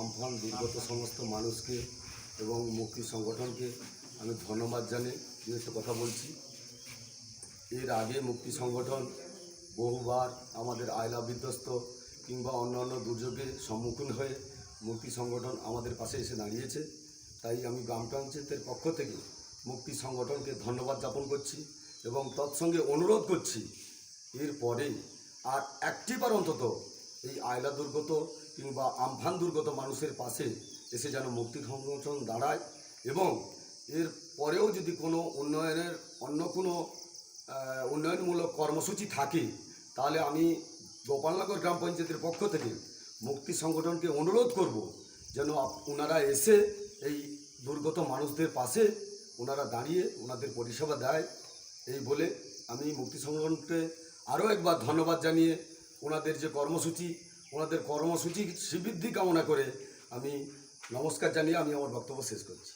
Amphan দুর্গত সমস্ত মানুষকে এবং মুক্তি সংগঠনকে আমি ধন্যবাদ জানিয়ে একটা কথা বলছি। এর আগে মুক্তি সংগঠন বহুবার আমাদের আয়লা বিধ্বস্ত কিংবা অন্যান্য দুর্যোগের সম্মুখীন হয়ে মুক্তি সংগঠন আমাদের পাশে এসে দাঁড়িয়েছে। তাই আমি গ্রাম পঞ্চায়েতের পক্ষ থেকে মুক্তি সংগঠনকে ধন্যবাদ জ্ঞাপন করছি এবং তৎসঙ্গে অনুরোধ করছি এরপরে আর একটিবার অন্তত এই আয়লা দুর্গত কিংবা আমফান দুর্গত মানুষের পাশে এসে যেন মুক্তি সংগঠন দাঁড়ায় এবং এর পরেও যদি কোনো অন্য কোনো উন্নয়নমূলক কর্মসূচি থাকে তাহলে আমি গোপালনগর গ্রাম পঞ্চায়েতের পক্ষ থেকে মুক্তি সংগঠনকে অনুরোধ করব যেন ওনারা এসে এই দুর্গত মানুষদের পাশে ওনারা দাঁড়িয়ে ওনাদের পরিষেবা দেয়। এই বলে আমি মুক্তি সংগঠনকে আরও একবার ধন্যবাদ জানিয়ে ওনাদের যে কর্মসূচি শ্রীবৃদ্ধি কামনা করে আমি নমস্কার জানিয়ে আমি আমার বক্তব্য শেষ করছি।